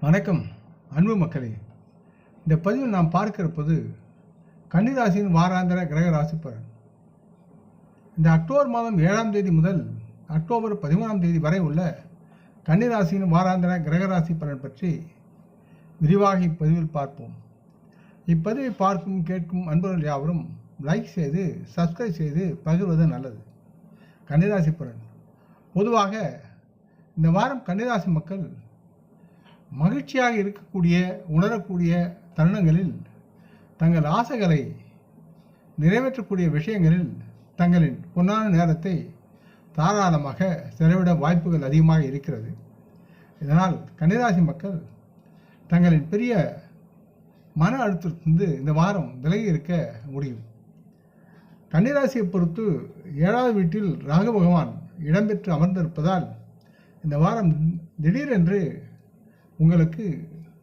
வணக்கம் அன்பு மக்களே. இந்த பதிவில் நாம் பார்க்கிறபோது கன்னிராசியின் வாராந்திர கிரக ராசி பலன். இந்த அக்டோபர் மாதம் 7ஆம் தேதி முதல் அக்டோபர் 13ஆம் தேதி வரை உள்ள கன்னிராசியின் வாராந்திர கிரக ராசி பலன் பற்றி விரிவாக இப்பதிவில் பார்ப்போம். இப்பதிவை பார்க்கும் கேட்கும் அன்பர்கள் யாவரும் லைக் செய்து சப்ஸ்கிரைப் செய்து பகிர்வது நல்லது. கன்னிராசி பலன். பொதுவாக இந்த வாரம் கன்னிராசி மக்கள் மகிழ்ச்சியாக இருக்கக்கூடிய உணரக்கூடிய தருணங்களில் தங்கள் ஆசைகளை நிறைவேற்றக்கூடிய விஷயங்களில் தங்களின் பொன்னான நேரத்தை தாராளமாக செலவிட வாய்ப்புகள் அதிகமாக இருக்கிறது. இதனால் கன்னிராசி மக்கள் தங்களின் பெரிய மன அழுத்தத்திலிருந்து இந்த வாரம் விலகி இருக்க முடியும். கன்னிராசியை பொறுத்து 7வது வீட்டில் ராகு பகவான் இடம்பெற்று அமர்ந்திருப்பதால் இந்த வாரம் திடீரென்று உங்களுக்கு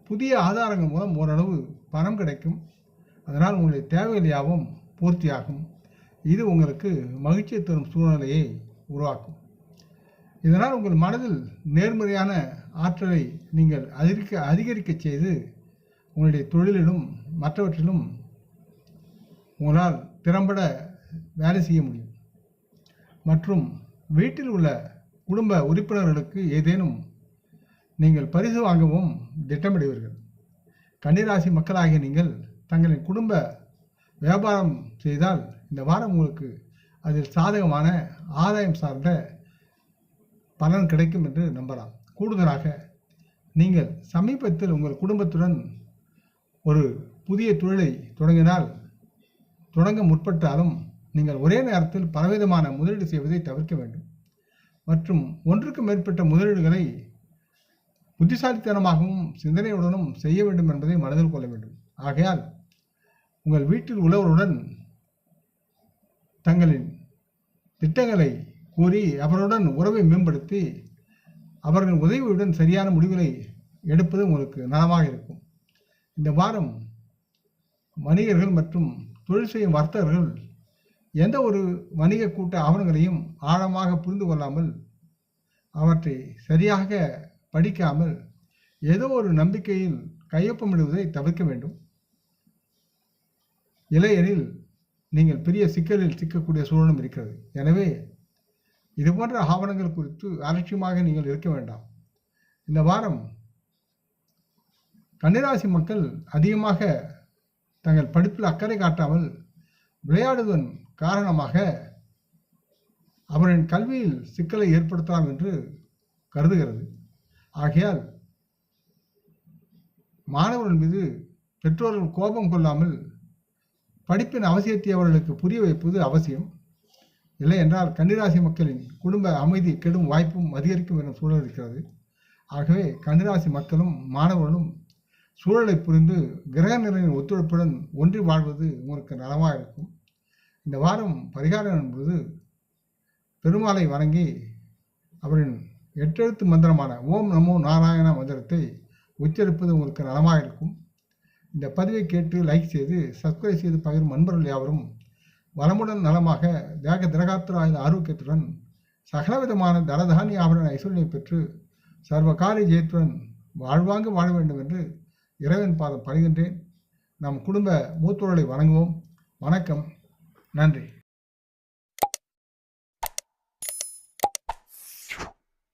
புதிய ஆதாரங்கள் மூலம் ஓரளவு பணம் கிடைக்கும். அதனால் உங்களுடைய தேவைகள் யாவும் பூர்த்தியாகும். இது உங்களுக்கு மகிழ்ச்சியை தரும் சூழ்நிலையை உருவாக்கும். இதனால் உங்கள் மனதில் நேர்மறையான ஆற்றலை நீங்கள் அதிகரிக்க செய்து உங்களுடைய தொழிலிலும் மற்றவற்றிலும் உங்களால் திறம்பட வேலை செய்ய முடியும். மற்றும் வீட்டில் உள்ள குடும்ப உறுப்பினர்களுக்கு ஏதேனும் நீங்கள் பரிசு வாங்கவும் திட்டமிடுவீர்கள். கன்னிராசி மக்களாகிய நீங்கள் தங்களின் குடும்ப வியாபாரம் செய்தால் இந்த வாரம் உங்களுக்கு அதில் சாதகமான ஆதாயம் சார்ந்த பலன் கிடைக்கும் என்று நம்பலாம். கூடுதலாக நீங்கள் சமீபத்தில் உங்கள் குடும்பத்துடன் ஒரு புதிய தொழிலை தொடங்க முற்பட்டாலும் நீங்கள் ஒரே நேரத்தில் பலவிதமான முதலீடு செய்வதை தவிர்க்க வேண்டும். மற்றும் ஒன்றுக்கு மேற்பட்ட முதலீடுகளை புத்திசாலித்தனமாகவும் சிந்தனையுடனும் செய்ய வேண்டும் என்பதை மனதில் கொள்ள வேண்டும். ஆகையால் உங்கள் வீட்டில் உள்ளவருடன் தங்களின் திட்டங்களை கூறி அவருடன் உறவை மேம்படுத்தி அவர்கள் உதவியுடன் சரியான முடிவுகளை எடுப்பது உங்களுக்கு நலமாக இருக்கும். இந்த வாரம் வணிகர்கள் மற்றும் தொழில் செய்யும் வர்த்தகர்கள் எந்த ஒரு வணிக கூட்ட ஆவணங்களையும் ஆழமாக புரிந்து கொள்ளாமல் அவற்றை சரியாக படிக்காமல் ஏதோ ஒரு நம்பிக்கையில் கையொப்பமிடுவதை தவிர்க்க வேண்டும். இல்லையெனில் நீங்கள் பெரிய சிக்கலில் சிக்கக்கூடிய சூழலும் இருக்கிறது. எனவே இதுபோன்ற ஆவணங்கள் குறித்து அலட்சியமாக நீங்கள் இருக்க வேண்டாம். இந்த வாரம் கன்னிராசி மக்கள் அதிகமாக தங்கள் படிப்பில் அக்கறை காட்டாமல் விளையாடுவதன் காரணமாக அவரின் கல்வியில் சிக்கலை ஏற்படுத்தலாம் என்று கருதுகிறது. ஆகையால் மாணவர்கள் மீது பெற்றோர்கள் கோபம் கொள்ளாமல் படிப்பின் அவசியத்தை அவர்களுக்கு புரிய வைப்பது அவசியம். இல்லை என்றால் கன்னிராசி மக்களின் குடும்ப அமைதி கெடும் வாய்ப்பும் அதிகரிக்கும் என சூழல் இருக்கிறது. ஆகவே கன்னிராசி மக்களும் மாணவர்களும் சூழலை புரிந்து கிரக நிலையின் ஒத்துழைப்புடன் ஒன்றி வாழ்வது உங்களுக்கு நலமாக இருக்கும். இந்த வாரம் பரிகாரம் என்பது பெருமாளை வணங்கி அவரின் 8 எழுத்து மந்திரமான ஓம் நமோ நாராயண மந்திரத்தை உச்சரிப்பது உங்களுக்கு நலமாக இருக்கும். இந்த பதிவை கேட்டு லைக் செய்து சப்ஸ்கிரைப் செய்து பகிரும் நண்பர்கள் யாவரும் வளமுடன் நலமாக திரகாத்திர ஆரோக்கியத்துடன் சகலவிதமான தனதானிய ஆபரண ஐஸ்வர்யை பெற்று சர்வகாரிய ஜெயத்துடன் வாழ்வாங்கு வாழ வேண்டும் என்று இறைவன் பாதம் பணிகின்றேன். நம் குடும்ப மூத்தோர்களை வணங்குவோம். வணக்கம். நன்றி.